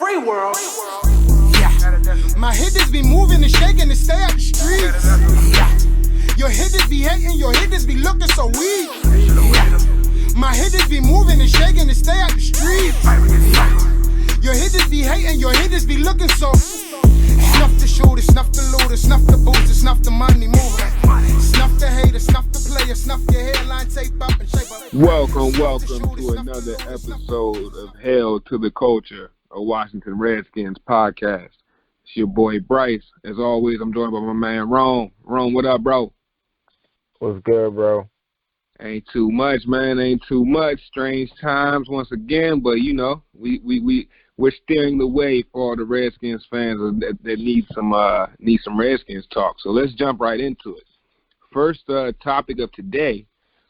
free world. Yeah. My hitters be moving and shaking to stay out the streets. Yeah. Your hitters be hating, your hitters be looking so weak. Yeah. My hitters be moving and shaking to stay out the streets. Yeah. Your hitters be hating, your hitters be looking so. Snuff the shooter, snuff the looter, snuff the booster, snuff the money mover. Snuff the hater, snuff the player, snuff your hairline, tape up and shape up. Welcome to another episode of Hail to the Culture, a Washington Redskins podcast. It's your boy Bryce. As always, I'm joined by my man Rome. Rome, what up, bro? What's good, bro? Ain't too much, man. Ain't too much. Strange times once again, but you know, we're steering the way for all the Redskins fans that need some Redskins talk. So let's jump right into it. First topic of today,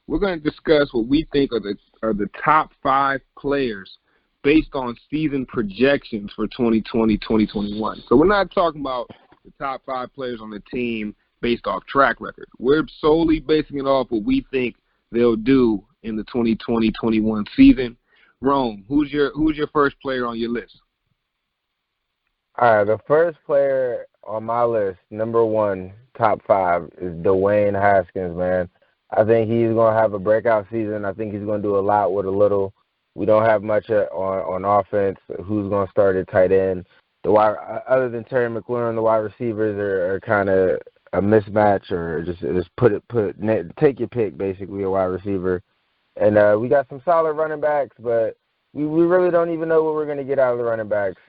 we're going to discuss what we think are the top 5 players based on season projections for 2020-2021. So we're not talking about the top 5 players on the team based off track record. We're solely basing it off what we think they'll do in the 2020-21 season. Rome, who's your first player on your list? All right, the first player on my list, number 1, top 5, is Dwayne Haskins, man. I think he's going to have a breakout season. I think he's going to do a lot with a little. We don't have much on offense. Who's going to start at tight end? Other than Terry McLaurin, the wide receivers are kind of a mismatch, or just take your pick, basically, a wide receiver. And we got some solid running backs, but we really don't even know what we're going to get out of the running backs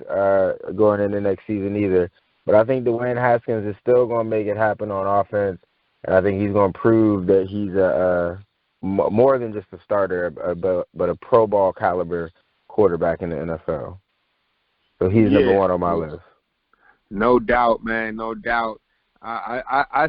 going into next season either. But I think Dwayne Haskins is still going to make it happen on offense, and I think he's going to prove that he's more than just a starter, but a Pro Bowl caliber quarterback in the NFL. So he's number 1 on my list. No doubt, man, no doubt. I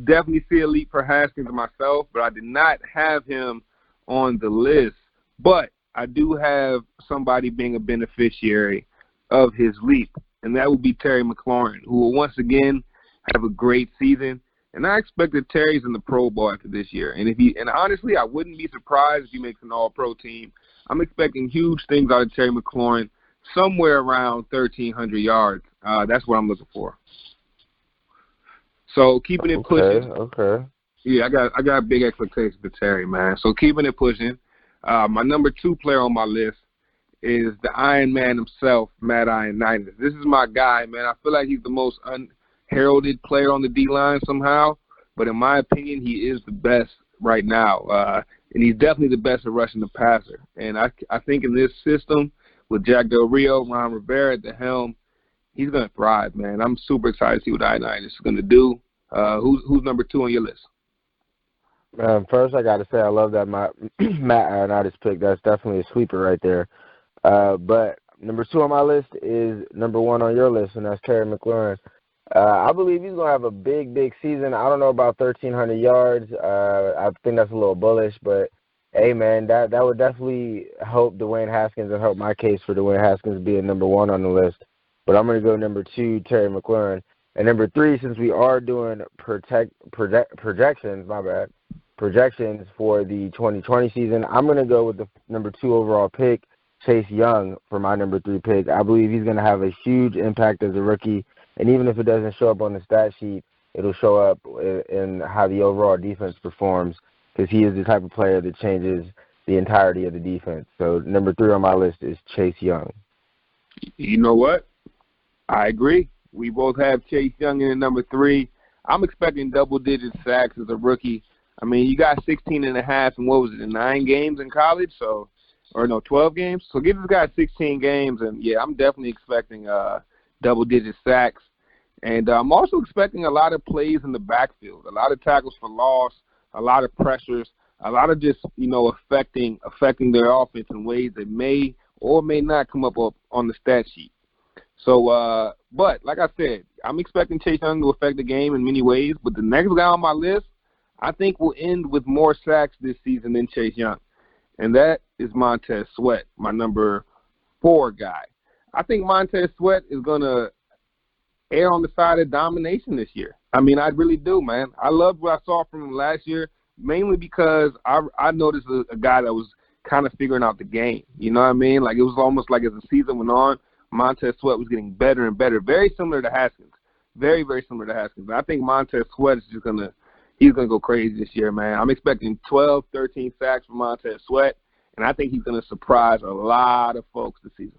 definitely see a leap for Haskins myself, but I did not have him on the list. But I do have somebody being a beneficiary of his leap, and that would be Terry McLaurin, who will once again have a great season. And I expect that Terry's in the Pro Bowl after this year. And honestly, I wouldn't be surprised if he makes an All-Pro team. I'm expecting huge things out of Terry McLaurin, somewhere around 1,300 yards. That's what I'm looking for. So keeping it pushing. Okay. Yeah, I got big expectations for Terry, man. So keeping it pushing. My number 2 player on my list is the Iron Man himself, Matt Ioannidis. This is my guy, man. I feel like he's the most unheralded player on the D-line somehow, but in my opinion, he is the best right now. And he's definitely the best at rushing the passer. And I think in this system with Jack Del Rio, Ron Rivera at the helm, he's going to thrive, man. I'm super excited to see what Ioannidis is going to do. Who's number 2 on your list? First, I got to say I love that Matt Ioannidis pick. That's definitely a sweeper right there. But number 2 on my list is number 1 on your list, and that's Terry McLaurin. I believe he's going to have a big, big season. I don't know about 1,300 yards. I think that's a little bullish, but hey, man, that would definitely help Dwayne Haskins and help my case for Dwayne Haskins being number 1 on the list. But I'm going to go number 2, Terry McLaurin. And number 3, since we are doing projections for the 2020 season, I'm going to go with the number 2 overall pick, Chase Young, for my number 3 pick. I believe he's going to have a huge impact as a rookie. And even if it doesn't show up on the stat sheet, it'll show up in how the overall defense performs, because he is the type of player that changes the entirety of the defense. So number 3 on my list is Chase Young. You know what? I agree. We both have Chase Young in at number 3. I'm expecting double-digit sacks as a rookie. I mean, you got 16.5 in, what was it, in 9 games in college? 12 games? So give this guy 16 games, and, yeah, I'm definitely expecting double-digit sacks. And I'm also expecting a lot of plays in the backfield, a lot of tackles for loss, a lot of pressures, a lot of just, affecting their offense in ways that may or may not come up on the stat sheet. So, but like I said, I'm expecting Chase Young to affect the game in many ways. But the next guy on my list, I think, will end with more sacks this season than Chase Young, and that is Montez Sweat, my number 4 guy. I think Montez Sweat is going to err on the side of domination this year. I mean, I really do, man. I loved what I saw from him last year, mainly because I noticed a guy that was kind of figuring out the game. You know what I mean? Like, it was almost like as the season went on, Montez Sweat was getting better and better, very similar to Haskins. Very, very similar to Haskins. I think Montez Sweat is just he's going to go crazy this year, man. I'm expecting 12, 13 sacks from Montez Sweat, and I think he's going to surprise a lot of folks this season.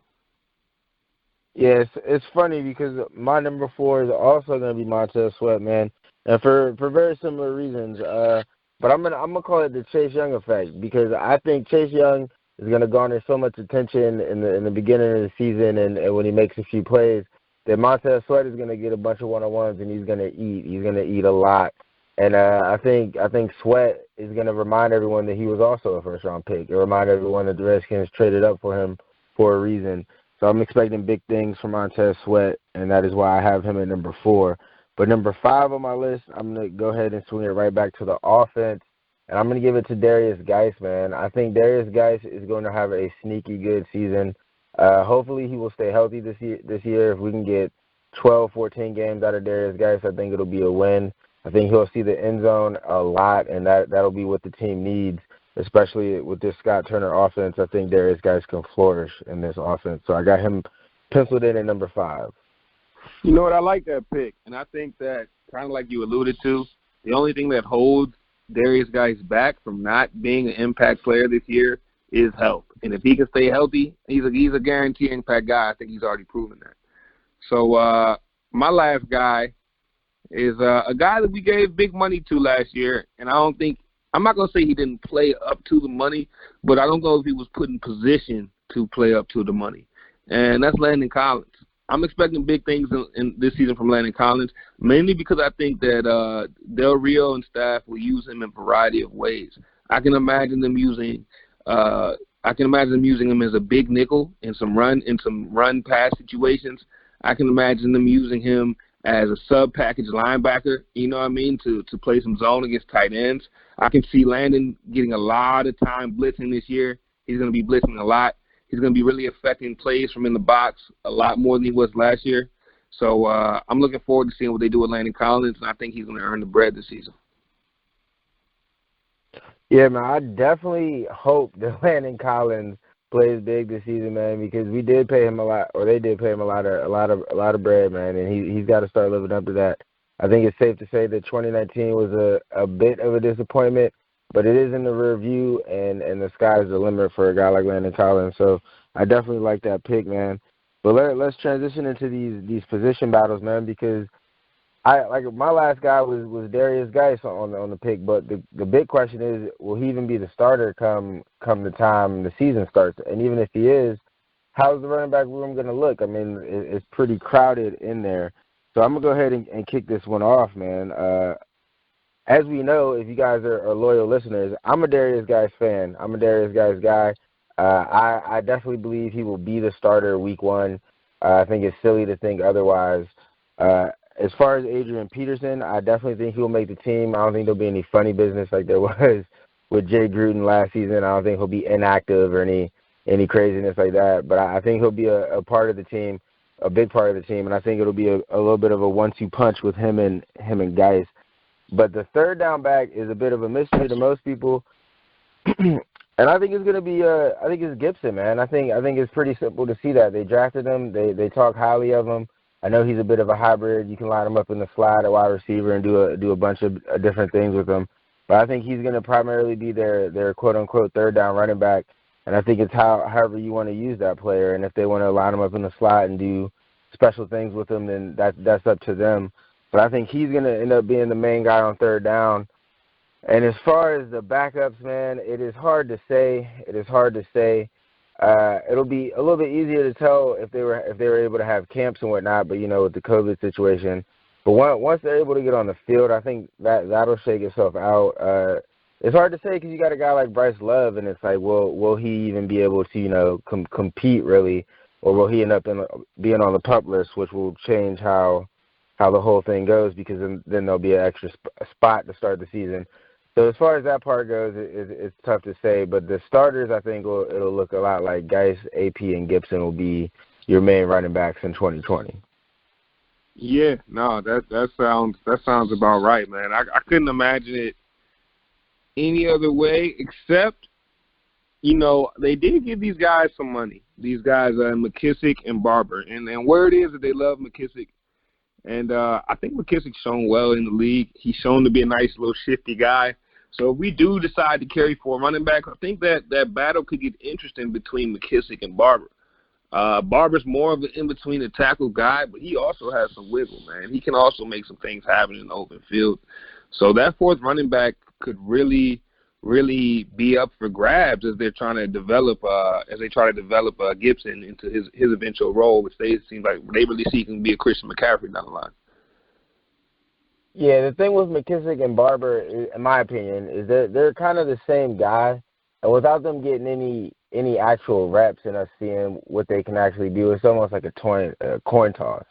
Yeah, it's funny because my number 4 is also going to be Montez Sweat, man, and for very similar reasons. But I'm gonna call it the Chase Young effect because I think Chase Young is going to garner so much attention in the beginning of the season and when he makes a few plays that Montez Sweat is going to get a bunch of one-on-ones and he's going to eat. He's going to eat a lot. And I think Sweat is going to remind everyone that he was also a first-round pick. It remind everyone that the Redskins traded up for him for a reason. So I'm expecting big things from Montez Sweat, and that is why I have him at number 4. But number 5 on my list, I'm going to go ahead and swing it right back to the offense, and I'm going to give it to Darius Geis, man. I think Darius Geis is going to have a sneaky good season. Hopefully he will stay healthy this year. If we can get 12, 14 games out of Darius Geis, I think it'll be a win. I think he'll see the end zone a lot, and that'll be what the team needs, especially with this Scott Turner offense. I think Darius Geis can flourish in this offense. So I got him penciled in at number 5. You know what? I like that pick, and I think that kind of like you alluded to, the only thing that holds Darius Geis back from not being an impact player this year is health. And if he can stay healthy, he's a guaranteed impact guy. I think he's already proven that. So my last guy is a guy that we gave big money to last year, and I'm not going to say he didn't play up to the money, but I don't know if he was put in position to play up to the money, and that's Landon Collins. I'm expecting big things in this season from Landon Collins, mainly because I think that Del Rio and staff will use him in a variety of ways. I can imagine them using him as a big nickel in some run pass situations. I can imagine them using him as a sub-package linebacker, you know what I mean, to play some zone against tight ends. I can see Landon getting a lot of time blitzing this year. He's going to be blitzing a lot. He's going to be really affecting plays from in the box a lot more than he was last year. So I'm looking forward to seeing what they do with Landon Collins, and I think he's going to earn the bread this season. Yeah, man, I definitely hope that Landon Collins plays big this season, man, because we did pay him a lot, or they did pay him a lot of bread, man, and he's got to start living up to that. I think it's safe to say that 2019 was a bit of a disappointment, but it is in the rear view, and the sky's the limit for a guy like Landon Collins. So I definitely like that pick, man. But let's transition into these position battles, man, because my last guy was Darius Geis on the pick, but the big question is, will he even be the starter come the time the season starts? And even if he is, how's the running back room going to look? I mean, it's pretty crowded in there. So I'm going to go ahead and kick this one off, man. As we know, if you guys are loyal listeners, I'm a Darius Geis fan. I'm a Darius Geis guy. I definitely believe he will be the starter week 1. I think it's silly to think otherwise. As far as Adrian Peterson, I definitely think he'll make the team. I don't think there'll be any funny business like there was with Jay Gruden last season. I don't think he'll be inactive or any craziness like that. But I think he'll be a part of the team, a big part of the team, and I think it'll be a little bit of a 1-2 punch with him and Geis. But the third down back is a bit of a mystery to most people, and I think it's going to be I think it's Gibson, man. I think it's pretty simple to see that they drafted him. They talk highly of him. I know he's a bit of a hybrid. You can line him up in the slot at wide receiver and do a bunch of different things with him. But I think he's going to primarily be their quote-unquote third down running back. And I think it's however you want to use that player. And if they want to line him up in the slot and do special things with him, then that's up to them. But I think he's going to end up being the main guy on third down. And as far as the backups, man, it is hard to say. It'll be a little bit easier to tell if they were able to have camps and whatnot, but with the COVID situation. But once they're able to get on the field, I think that'll shake itself out. It's hard to say because you got a guy like Bryce Love, and it's like, will he even be able to compete really, or will he end up being on the PUP list, which will change how the whole thing goes, because then there'll be an extra spot to start the season. So as far as that part goes, it's tough to say. But the starters, I think, it'll look a lot like Geis, AP, and Gibson will be your main running backs in 2020. Yeah, no, that sounds about right, man. I couldn't imagine it any other way except they did give these guys some money. These guys, McKissick and Barber. And word is that they love McKissick. And I think McKissick's shown well in the league. He's shown to be a nice little shifty guy. So if we do decide to carry 4 running back, I think that battle could get interesting between McKissick and Barber. Barber's more of an in-between the tackle guy, but he also has some wiggle, man. He can also make some things happen in the open field. So that 4th running back could really be up for grabs as they're trying to develop Gibson into his eventual role, which they seem like they really see can be a Christian McCaffrey down the line. Yeah, the thing with McKissick and Barber, in my opinion, is that they're kind of the same guy, and without them getting any actual reps and us seeing what they can actually do, it's almost like a coin toss.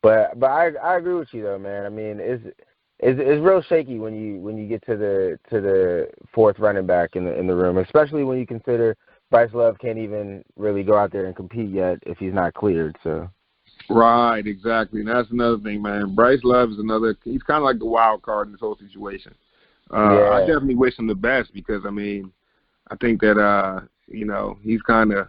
But I agree with you though, man. I mean, it's real shaky when you get to the 4th running back in the room, especially when you consider Bryce Love can't even really go out there and compete yet if he's not cleared. So. Right, exactly. And that's another thing, man. Bryce Love is he's kind of like the wild card in this whole situation. I definitely wish him the best because, I mean, I think that, he's kind of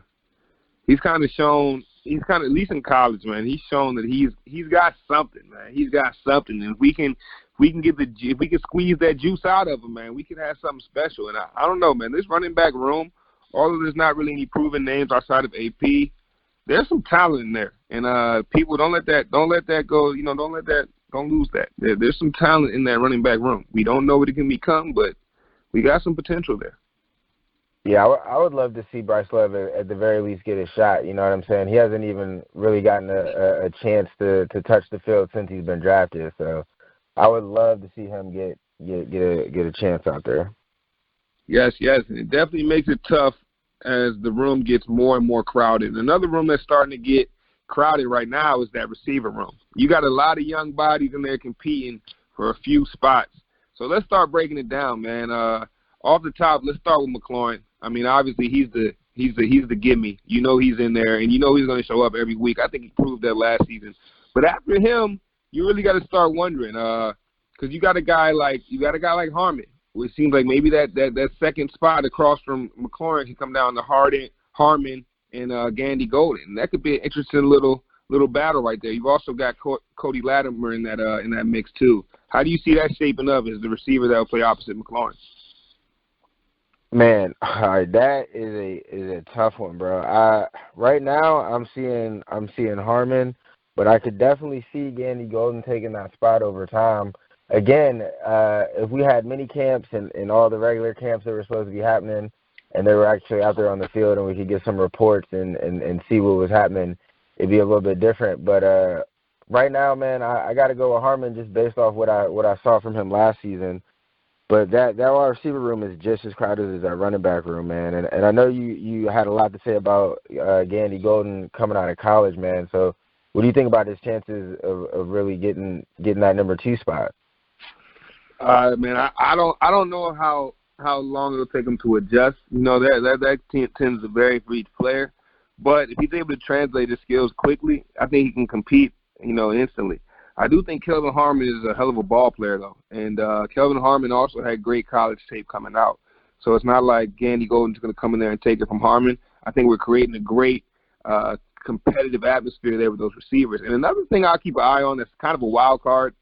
shown, at least in college, man, he's shown that he's got something, man. He's got something. And if we can squeeze that juice out of him, man, we can have something special. And I don't know, man, this running back room, although there's not really any proven names outside of AP, there's some talent in there, and people don't let that go. Don't lose that. There's some talent in that running back room. We don't know what it can become, but we got some potential there. Yeah, I would love to see Bryce Love at the very least get a shot. You know what I'm saying? He hasn't even really gotten a chance to touch the field since he's been drafted. So I would love to see him get a chance out there. Yes, and it definitely makes it tough as the room gets more and more crowded. Another room that's starting to get crowded right now is that receiver room. You got a lot of young bodies in there competing for a few spots. So let's start breaking it down, man. Off the top, let's start with McLaurin. I mean, obviously he's the gimme. You know he's in there, and you know he's going to show up every week. I think he proved that last season. But after him, you really got to start wondering because you got a guy like Harmon. It seems like maybe that second spot across from McLaurin can come down to Harmon and Gandy Golden. That could be an interesting little battle right there. You've also got Cody Latimer in that mix too. How do you see that shaping up as the receiver that will play opposite McLaurin? Man, that is a tough one, bro. Right now I'm seeing Harmon, but I could definitely see Gandy Golden taking that spot over time. Again, if we had mini camps and all the regular camps that were supposed to be happening, and they were actually out there on the field, and we could get some reports and see what was happening, it'd be a little bit different. But right now, man, I got to go with Harmon just based off what I saw from him last season. But that wide receiver room is just as crowded as that running back room, man. And I know you had a lot to say about Gandy Golden coming out of college, man. So what do you think about his chances of really getting that number 2 spot? Man, I don't know how long it'll take him to adjust. You know, that tends to vary for each player. But if he's able to translate his skills quickly, I think he can compete, instantly. I do think Kelvin Harmon is a hell of a ball player, though. And Kelvin Harmon also had great college tape coming out. So it's not like Gandy Golden's going to come in there and take it from Harmon. I think we're creating a great competitive atmosphere there with those receivers. And another thing I'll keep an eye on that's kind of a wild card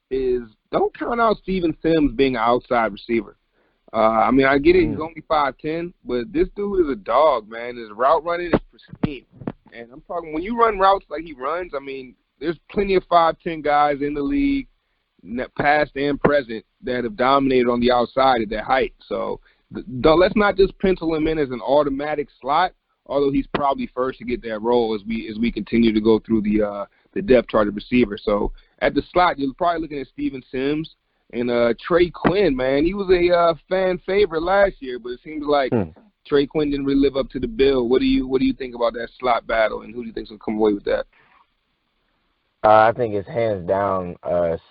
is don't count out Steven Sims being an outside receiver. I mean, I get it, he's only 5'10", but this dude is a dog, man. His route running is pristine. And I'm talking, when you run routes like he runs, I mean, there's plenty of 5'10" guys in the league, past and present, that have dominated on the outside at that height. So let's not just pencil him in as an automatic slot, although he's probably first to get that role as we continue to go through the depth chart of receiver. So at the slot, you're probably looking at Steven Sims and Trey Quinn, man. He was a fan favorite last year, but it seems like Trey Quinn didn't really live up to the bill. What do you think about that slot battle, and who do you think's gonna come away with that? I think it's hands down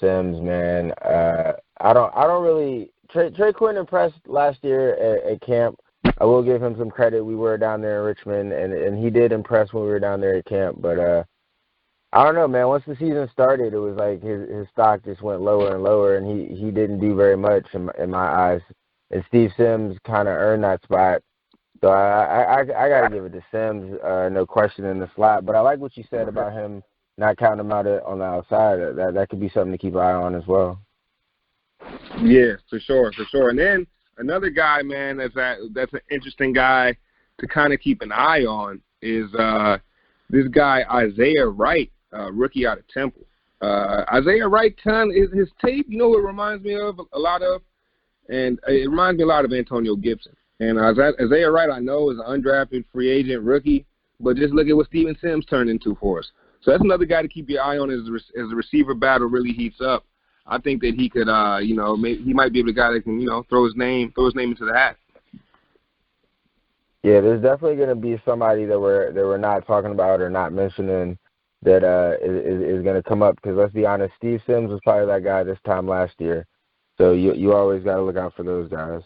Sims, man. I don't really Trey Quinn impressed last year at camp. I will give him some credit. We were down there in Richmond, and he did impress when we were down there at camp. But I don't know, man. Once the season started, it was like his stock just went lower and lower, and he didn't do very much in my eyes. And Steve Sims kind of earned that spot. So I got to give it to Sims, no question in the slot. But I like what you said about him not counting him out on the outside. That could be something to keep an eye on as well. Yeah, for sure. And then another guy, man, that's an interesting guy to kind of keep an eye on is this guy Isaiah Wright, rookie out of Temple. Isaiah Wright, his tape, you know what it reminds me of a lot of? And it reminds me a lot of Antonio Gibson. And Isaiah Wright, I know, is an undrafted free agent rookie, but just look at what Steven Sims turned into for us. So that's another guy to keep your eye on as the receiver battle really heats up. I think that he could, maybe he might be the guy that can, throw his name into the hat. Yeah, there's definitely going to be somebody that we're not talking about or not mentioning that is going to come up, because let's be honest, Steve Sims was probably that guy this time last year. So you always got to look out for those guys.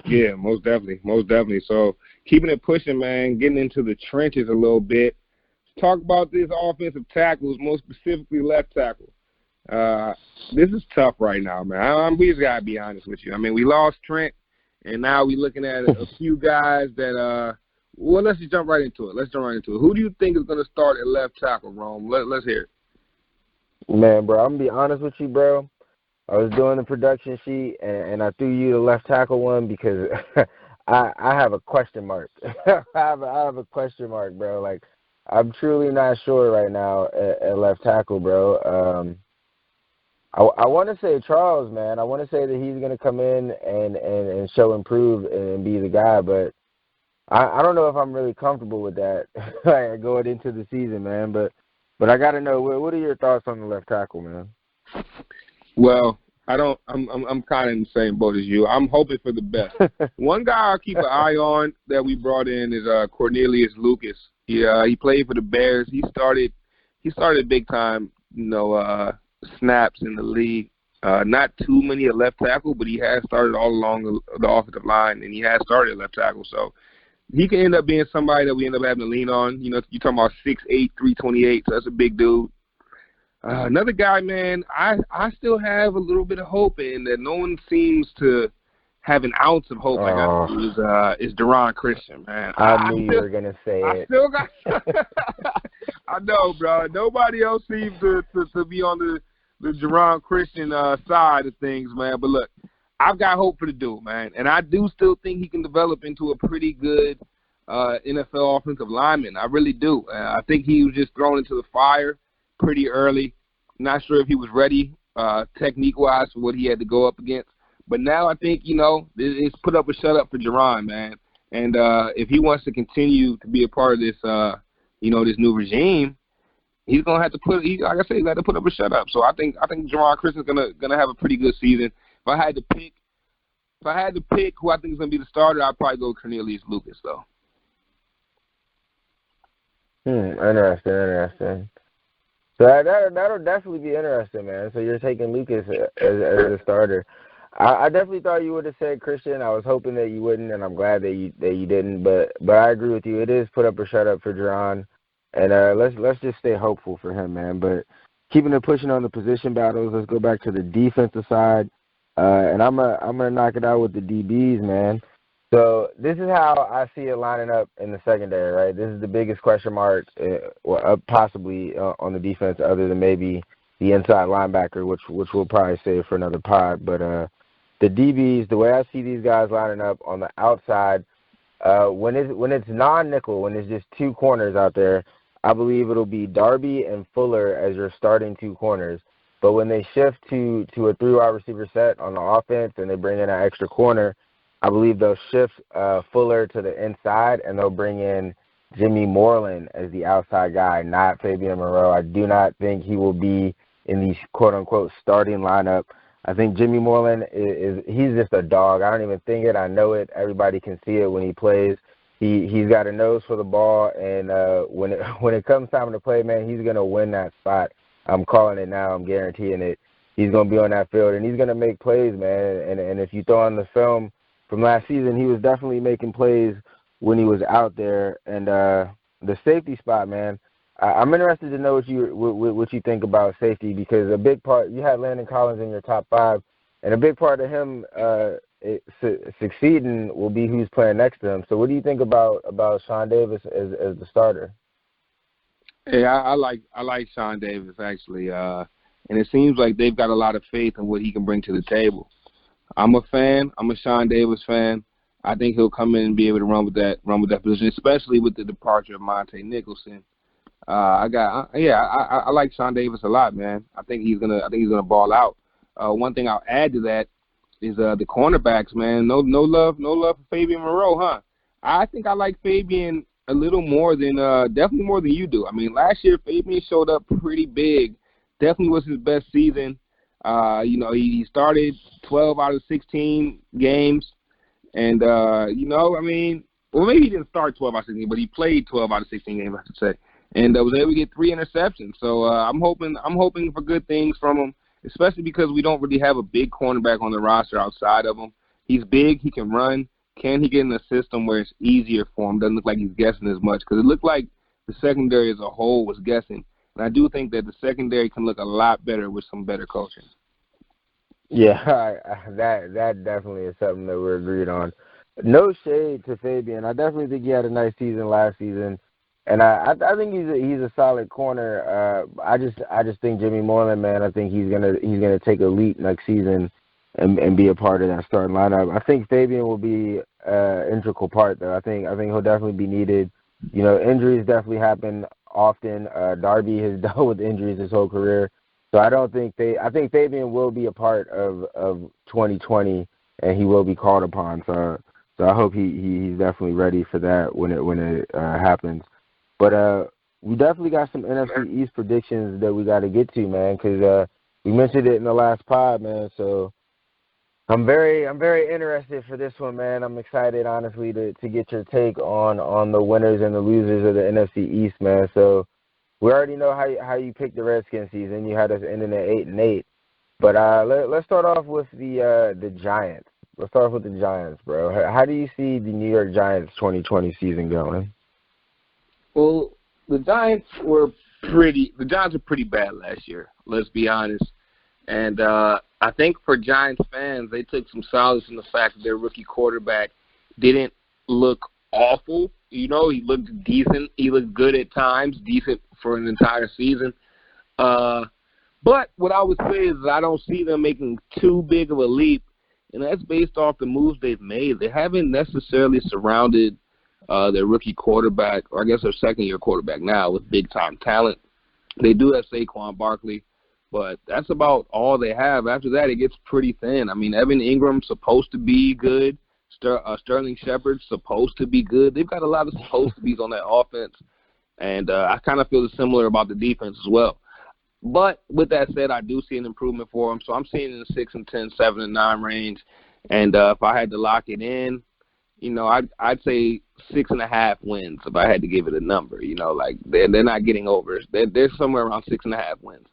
Yeah, most definitely. So keeping it pushing, man, getting into the trenches a little bit. Let's talk about these offensive tackles, most specifically left tackle. This is tough right now, man. We just got to be honest with you. I mean, we lost Trent, and now we're looking at a few guys that let's just jump right into it. Who do you think is going to start at left tackle, Rome? Let's hear it. Man, bro, I'm going to be honest with you, bro. I was doing the production sheet, and I threw you the left tackle one because I have a question mark. I have a question mark, bro. Like, I'm truly not sure right now at left tackle, bro. I want to say Charles, man. I want to say that he's going to come in and show improve and be the guy, but I don't know if I'm really comfortable with that going into the season, man. But I got to know, what are your thoughts on the left tackle, man? Well, I'm kind of in the same boat as you. I'm hoping for the best. One guy I'll keep an eye on that we brought in is Cornelius Lucas. He played for the Bears. He started big time, snaps in the league. Not too many at left tackle, but he has started all along the offensive line, and he has started at left tackle. So he can end up being somebody that we end up having to lean on. You're talking about 6'8", 328, so that's a big dude. Another guy, man, I still have a little bit of hope in that no one seems to have an ounce of hope. Is Deron Christian, man. I knew you were going to say it. I still got I know, bro. Nobody else seems to be on the Deron Christian side of things, man. But look, I've got hope for the dude, man. And I do still think he can develop into a pretty good NFL offensive lineman. I really do. I think he was just thrown into the fire pretty early. Not sure if he was ready technique-wise for what he had to go up against. But now I think, it's put up or shut up for Deron, man. And if he wants to continue to be a part of this, this new regime, he's gonna have to he's got to put up or shut up. So I think Deron Christian's gonna have a pretty good season. If I had to pick who I think is gonna be the starter, I'd probably go Cornelius Lucas, though. Interesting. So that'll definitely be interesting, man. So you're taking Lucas as a starter. I definitely thought you would have said Christian. I was hoping that you wouldn't, and I'm glad that you didn't. But I agree with you. It is put up or shut up for Deron, and let's just stay hopeful for him, man. But keeping it pushing on the position battles, let's go back to the defensive side, and I'm gonna knock it out with the DBs, man. So this is how I see it lining up in the secondary, right? This is the biggest question mark, possibly on the defense, other than maybe the inside linebacker, which we'll probably save for another pod. But the DBs, the way I see these guys lining up on the outside, when it's non-nickel, when it's just two corners out there, I believe it'll be Darby and Fuller as your starting two corners. But when they shift to a three-wide receiver set on the offense and they bring in an extra corner, I believe they'll shift Fuller to the inside, and they'll bring in Jimmy Moreland as the outside guy, not Fabian Moreau. I do not think he will be in the quote-unquote starting lineup. I think Jimmy Moreland he's just a dog. I don't even think it. I know it. Everybody can see it when he plays. He's got a nose for the ball, and when it comes time to play, man, he's going to win that spot. I'm calling it now. I'm guaranteeing it. He's going to be on that field, and he's going to make plays, man. And if you throw on the film from last season, he was definitely making plays when he was out there. And the safety spot, man, I'm interested to know what you think about safety, because a big part, you had Landon Collins in your top 5, and a big part of him succeeding will be who's playing next to him. So what do you think about Sean Davis as the starter? Hey, I like Sean Davis actually, and it seems like they've got a lot of faith in what he can bring to the table. I'm a fan. I'm a Sean Davis fan. I think he'll come in and be able to run with that position, especially with the departure of Monte Nicholson. I like Sean Davis a lot, man. I think he's gonna ball out. One thing I'll add to that is the cornerbacks, man. No love for Fabian Moreau, huh? I think I like Fabian a little more than definitely more than you do. I mean, last year Fabian showed up pretty big. Definitely was his best season. He started 12 out of 16 games, and maybe he didn't start 12 out of 16, but he played 12 out of 16 games, I should say, and was able to get 3 interceptions. So I'm hoping for good things from him, especially because we don't really have a big cornerback on the roster outside of him. He's big, he can run. Can he get in a system where it's easier for him? Doesn't look like he's guessing as much, because it looked like the secondary as a whole was guessing. And I do think that the secondary can look a lot better with some better coaching. Yeah, that definitely is something that we're agreed on. No shade to Fabian. I definitely think he had a nice season last season, and I think he's a solid corner. I just think Jimmy Moreland, man. I think he's gonna take a leap next season and be a part of that starting lineup. I think Fabian will be an integral part, though. I think he'll definitely be needed. Injuries definitely happen often. Darby has dealt with injuries his whole career, so I think Fabian will be a part of 2020, and he will be called upon. So I hope he's definitely ready for that when it happens. But we definitely got some NFC East predictions that we got to get to, man, because we mentioned it in the last pod, man. So I'm very interested for this one, man. I'm excited, honestly, to get your take on the winners and the losers of the NFC East, man. So we already know how you picked the Redskins season. You had us ending at 8-8. But let's start off with the Giants. Let's start off with the Giants, bro. How do you see the New York Giants 2020 season going? Well, the Giants were pretty bad last year. Let's be honest. And I think for Giants fans, they took some solace in the fact that their rookie quarterback didn't look awful. He looked decent. He looked good at times, decent for an entire season. But what I would say is that I don't see them making too big of a leap, and that's based off the moves they've made. They haven't necessarily surrounded their rookie quarterback, or I guess their second-year quarterback now, with big-time talent. They do have Saquon Barkley, but that's about all they have. After that, it gets pretty thin. I mean, Evan Ingram's supposed to be good. Sterling Shepard's supposed to be good. They've got a lot of supposed to be's on that offense, and I kind of feel similar about the defense as well. But with that said, I do see an improvement for them. So I'm seeing in the 6-10, 7-9 range. And if I had to lock it in, I'd say 6.5 wins if I had to give it a number. They're not getting over. They're somewhere around 6.5 wins.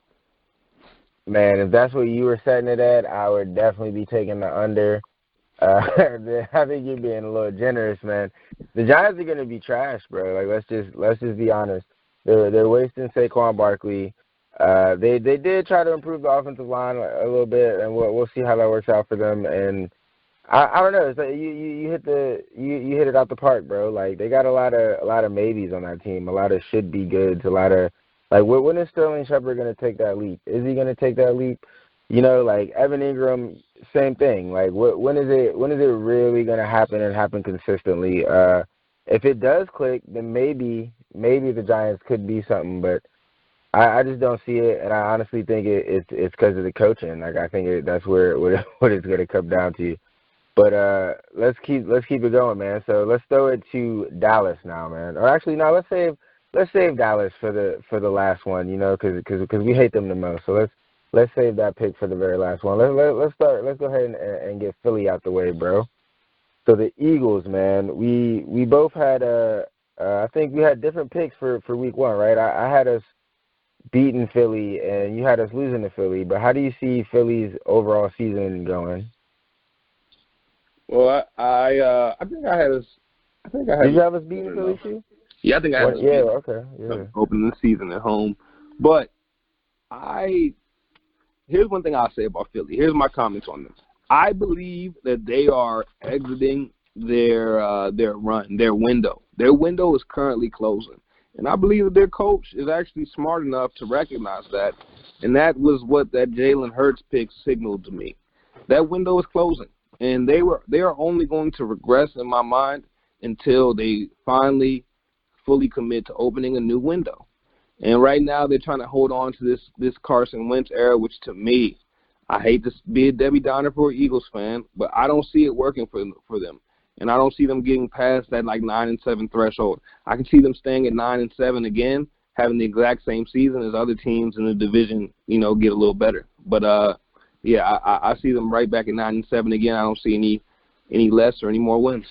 Man, if that's what you were setting it at, I would definitely be taking the under. I think you're being a little generous, man. The Giants are gonna be trash, bro. Like let's just be honest. They're wasting Saquon Barkley. They did try to improve the offensive line a little bit, and we'll see how that works out for them. And I don't know. It's like you hit it out the park, bro. Like they got a lot of maybes on that team. A lot of should be goods. A lot of when is Sterling Shepard gonna take that leap? Is he gonna take that leap? Evan Ingram, same thing. Like when is it really gonna happen and happen consistently? If it does click, then maybe the Giants could be something, but I just don't see it, and I honestly think it's because of the coaching. Like I think that's what it's gonna come down to. But let's keep it going, man. So let's throw it to Dallas now, man. Or actually, no, let's save Dallas for the last one, because we hate them the most. So let's save that pick for the very last one. Let's go ahead and get Philly out the way, bro. So the Eagles, man, we both had I think we had different picks for week one, right? I had us beating Philly and you had us losing to Philly, but how do you see Philly's overall season going? Well, I think I had us. Did you have us beating Philly too? Yeah, I think I had us. Yeah, okay. Yeah. Opening the season at home, but here's one thing I'll say about Philly. Here's my comments on them. I believe that they are exiting their run, their window. Their window is currently closing. And I believe that their coach is actually smart enough to recognize that. And that was what that Jalen Hurts pick signaled to me. That window is closing. And they are only going to regress in my mind until they finally fully commit to opening a new window. And right now they're trying to hold on to this Carson Wentz era, which to me, I hate to be a Debbie Downer for an Eagles fan, but I don't see it working for them. And I don't see them getting past that 9-7 threshold. I can see them staying at 9-7 again, having the exact same season as other teams in the division, get a little better. But I see them right back at 9-7 again. I don't see any less or any more wins.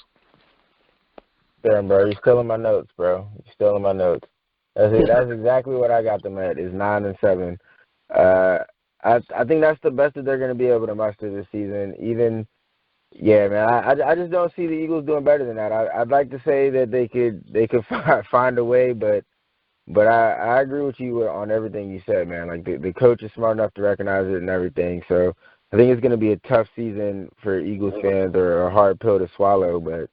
Damn, bro, you're stealing my notes, bro. You're stealing my notes. That's exactly what I got them at, is 9-7. I think that's the best that they're going to be able to muster this season. Yeah, man, I just don't see the Eagles doing better than that. I'd like to say that they could find a way, but I agree with you on everything you said, man. Like, the coach is smart enough to recognize it and everything. So I think it's going to be a tough season for Eagles fans, or a hard pill to swallow. But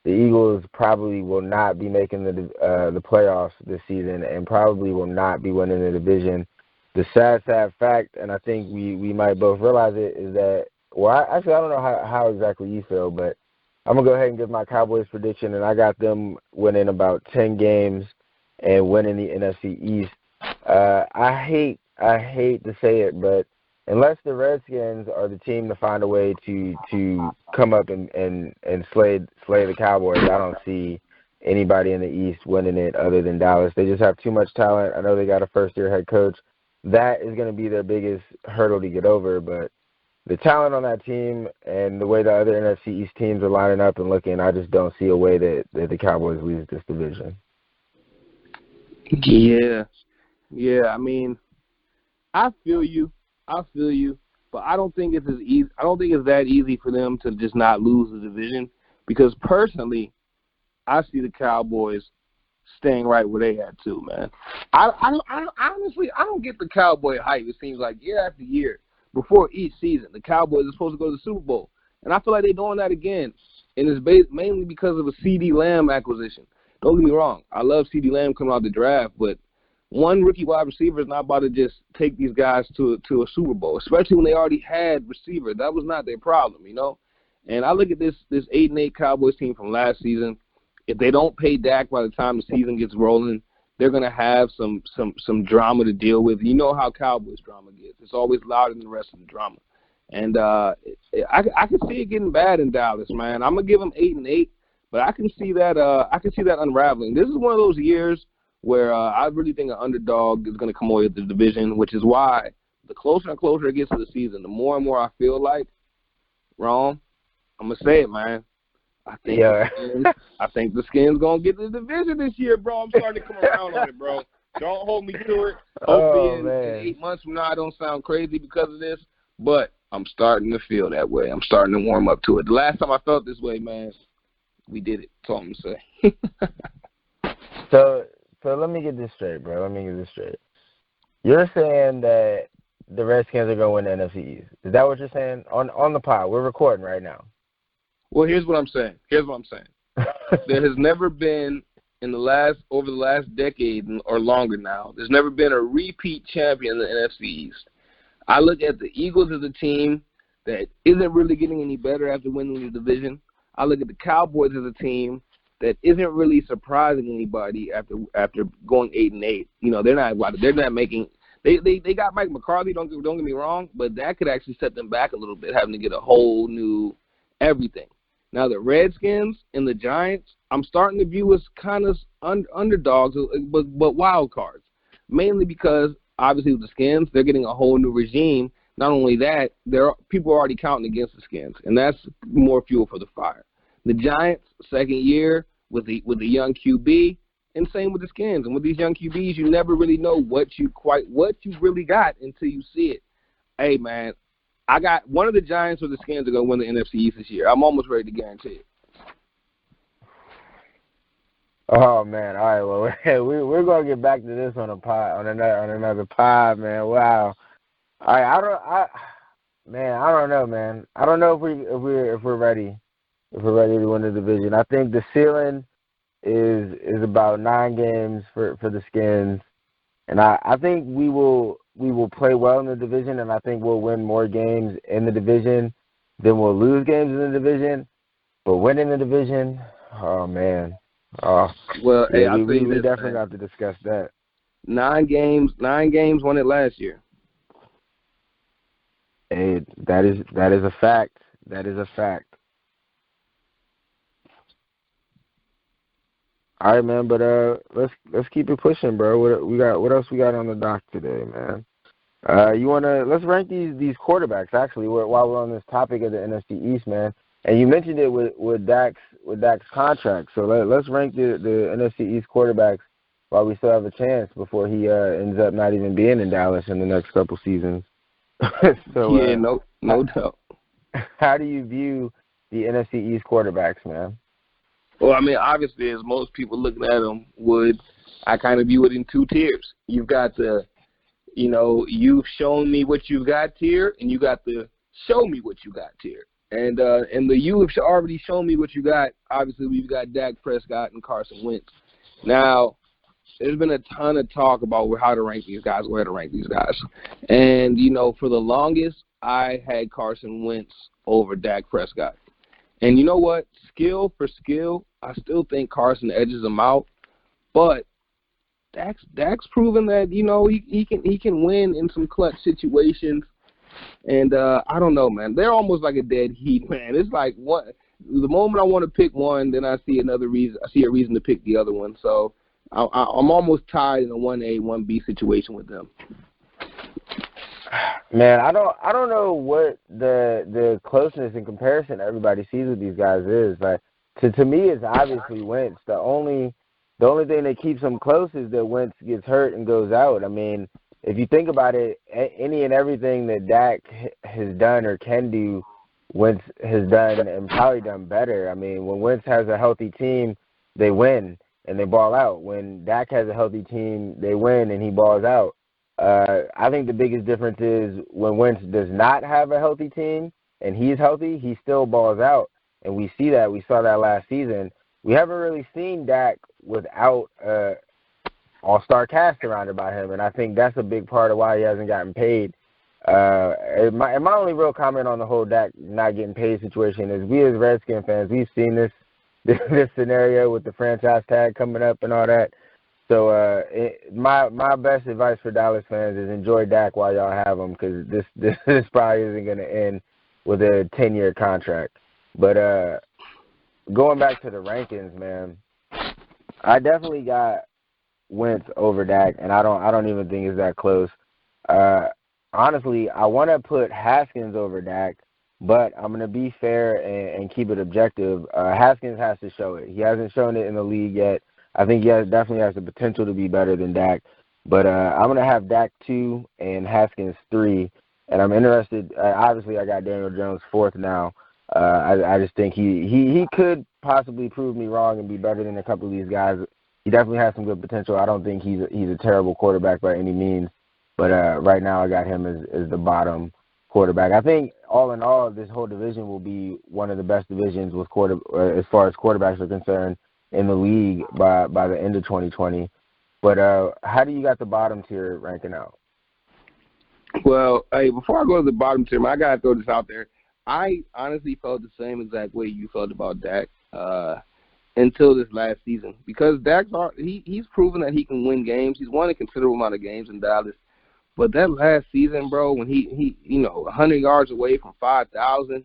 the Eagles probably will not be making the playoffs this season, and probably will not be winning the division. The sad fact, and I think we might both realize it, is that, I don't know how exactly you feel, but I'm going to go ahead and give my Cowboys prediction, and I got them winning about 10 games and winning the NFC East. I hate to say it, but unless the Redskins are the team to find a way to come up and slay the Cowboys, I don't see anybody in the East winning it other than Dallas. They just have too much talent. I know they got a first-year head coach. That is going to be their biggest hurdle to get over, but the talent on that team and the way the other NFC East teams are lining up and looking, I just don't see a way that the Cowboys lose this division. Yeah. I mean, I feel you, but I don't think it's as easy. I don't think it's that easy for them to just not lose the division, because personally, I see the Cowboys staying right where they at too, man. I honestly don't get the Cowboy hype. It seems like year after year, before each season, the Cowboys are supposed to go to the Super Bowl, and I feel like they're doing that again. And it's mainly because of a CeeDee Lamb acquisition. Don't get me wrong, I love CeeDee Lamb coming out the draft, but one rookie wide receiver is not about to just take these guys to a Super Bowl, especially when they already had receivers. That was not their problem, And I look at this 8-8 Cowboys team from last season. If they don't pay Dak by the time the season gets rolling, they're going to have some drama to deal with. You know how Cowboys drama gets. It's always louder than the rest of the drama. And I can see it getting bad in Dallas, man. I'm going to give them 8-8, but I can see that unraveling. This is one of those years where I really think an underdog is going to come away with the division, which is why the closer and closer it gets to the season, the more and more I feel like, Rome, I'm going to say it, man. I think the Skins going to get the division this year, bro. I'm starting to come around on it, bro. Don't hold me to it. Hopefully in 8 months from now I don't sound crazy because of this, but I'm starting to feel that way. I'm starting to warm up to it. The last time I felt this way, man, we did it. That's all I'm going to say. So let me get this straight, bro. You're saying that the Redskins are going to win the NFC East. Is that what you're saying? On the pod. We're recording right now. Well, here's what I'm saying. There has never been over the last decade or longer now, there's never been a repeat champion in the NFC East. I look at the Eagles as a team that isn't really getting any better after winning the division. I look at the Cowboys as a team that isn't really surprising anybody after going 8-8. They're not making. They got Mike McCarthy. Don't get me wrong, but that could actually set them back a little bit, having to get a whole new everything. Now the Redskins and the Giants, I'm starting to view as kind of underdogs, but wild cards, mainly because obviously with the Skins, they're getting a whole new regime. Not only that, people are already counting against the Skins, and that's more fuel for the fire. The Giants, second year with the young QB, and same with the Skins. And with these young QBs, you never really know what you really got until you see it. Hey, man, I got one of the Giants or the Skins are going to win the NFC East this year. I'm almost ready to guarantee it. Oh man! All right, well we're gonna get back to this on another pod, man. Wow. All right, Man, I don't know, man. I don't know if we're ready. If we're ready to win the division. I think the ceiling is about 9 games for the Skins. And I think we will play well in the division, and I think we'll win more games in the division than we'll lose games in the division. But winning the division, oh man, well, yeah, hey, I'll tell you we this, definitely man. have to discuss that. 9 games won it last year. Hey, that is a fact. That is a fact. All right, man. But let's keep it pushing, bro. What else we got on the dock today, man? Let's rank these quarterbacks actually while we're on this topic of the NFC East, man. And you mentioned it with Dak's contract. So let's rank the NFC East quarterbacks while we still have a chance before he ends up not even being in Dallas in the next couple seasons. So yeah, no doubt. How do you view the NFC East quarterbacks, man? Well, I mean, obviously, as most people looking at them would, I kind of view it in 2 tiers. You've got the, you've shown me what you got tier, and you got the show me what you got tier. And the you have already shown me what you got. Obviously, we've got Dak Prescott and Carson Wentz. Now, there's been a ton of talk about how to rank these guys, where to rank these guys. And, for the longest, I had Carson Wentz over Dak Prescott. And you know what? Skill for skill, I still think Carson edges him out. But Dak's proven that, he can win in some clutch situations. And I don't know, man. They're almost like a dead heat, man. It's like the moment I want to pick one, then I see another reason. I see a reason to pick the other one. So I'm almost tied in a 1A, 1B situation with them. Man, I don't know what the closeness in comparison everybody sees with these guys is. Like to me, it's obviously Wentz. The only thing that keeps them close is that Wentz gets hurt and goes out. I mean, if you think about it, any and everything that Dak has done or can do, Wentz has done and probably done better. I mean, when Wentz has a healthy team, they win and they ball out. When Dak has a healthy team, they win and he balls out. I think the biggest difference is when Wentz does not have a healthy team and he's healthy, he still balls out. And we see that. We saw that last season. We haven't really seen Dak without all-star cast surrounded by him, and I think that's a big part of why he hasn't gotten paid. My only real comment on the whole Dak not getting paid situation is we as Redskin fans, we've seen this scenario with the franchise tag coming up and all that. So my best advice for Dallas fans is enjoy Dak while y'all have him, because this probably isn't going to end with a 10-year contract. But going back to the rankings, man, I definitely got Wentz over Dak, and I don't even think it's that close. Honestly, I want to put Haskins over Dak, but I'm going to be fair and keep it objective. Haskins has to show it. He hasn't shown it in the league yet. I think he definitely has the potential to be better than Dak. But I'm going to have Dak 2 and Haskins 3. And I'm interested. Obviously, I got Daniel Jones 4th now. I just think he could possibly prove me wrong and be better than a couple of these guys. He definitely has some good potential. I don't think he's a terrible quarterback by any means. But right now I got him as the bottom quarterback. I think all in all, this whole division will be one of the best divisions with as far as quarterbacks are concerned in the league by the end of 2020. But how do you got the bottom tier ranking out? Well, hey, before I go to the bottom tier, I got to throw this out there. I honestly felt the same exact way you felt about Dak until this last season, because Dak's he's proven that he can win games. He's won a considerable amount of games in Dallas. But that last season, bro, when he 100 yards away from 5,000,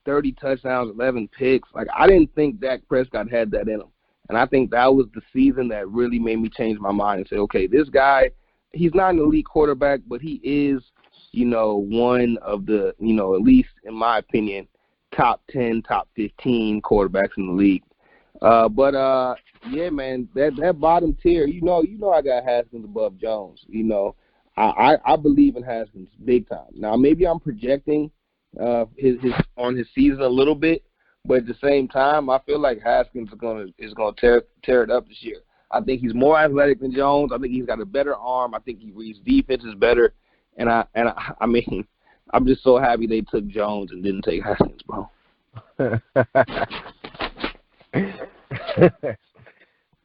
30 touchdowns, 11 picks, like I didn't think Dak Prescott had that in him. And I think that was the season that really made me change my mind and say, okay, this guy, he's not an elite quarterback, but he is, one of the, at least in my opinion, top 10, top 15 quarterbacks in the league. Yeah, man, that bottom tier, I got Haskins above Jones. I believe in Haskins big time. Now, maybe I'm projecting his season a little bit, but at the same time, I feel like Haskins is gonna tear it up this year. I think he's more athletic than Jones. I think he's got a better arm. I think he reads defenses better. And I mean, I'm just so happy they took Jones and didn't take Haskins, bro.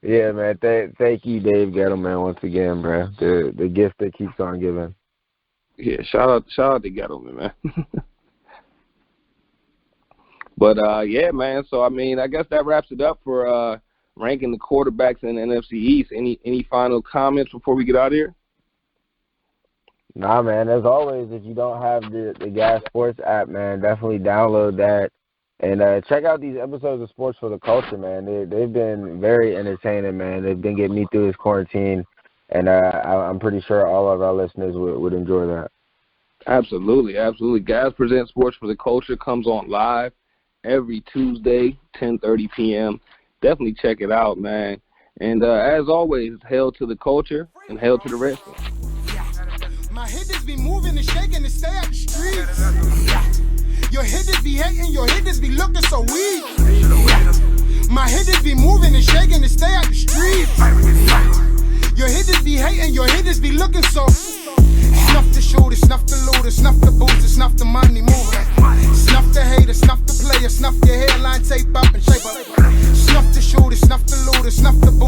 Yeah, man. Thank you, Dave Gettleman, once again, bro. The gift that keeps on giving. Yeah, shout out to Gettleman, man. But yeah, man. So I mean, I guess that wraps it up for ranking the quarterbacks in the NFC East. Any final comments before we get out of here? Nah, man. As always, if you don't have the Gas Sports app, man, definitely download that and check out these episodes of Sports for the Culture, man. They've been very entertaining, man. They've been getting me through this quarantine, and I'm pretty sure all of our listeners would enjoy that. Absolutely, absolutely. Gas Presents Sports for the Culture comes on live every Tuesday, 10:30 p.m. Definitely check it out, man. And as always, hail to the culture and hail to the wrestling. My hitters be moving and shaking to stay out the streets. Your hitters be hating, your hitters be looking so weak. My hitters be moving and shaking to stay out the streets. Your hitters be hating, your hitters be looking so. Snuff the shooter, snuff the looter, snuff the booster, snuff the money mover. Snuff the hater, snuff the player, snuff your hairline tape up and shake.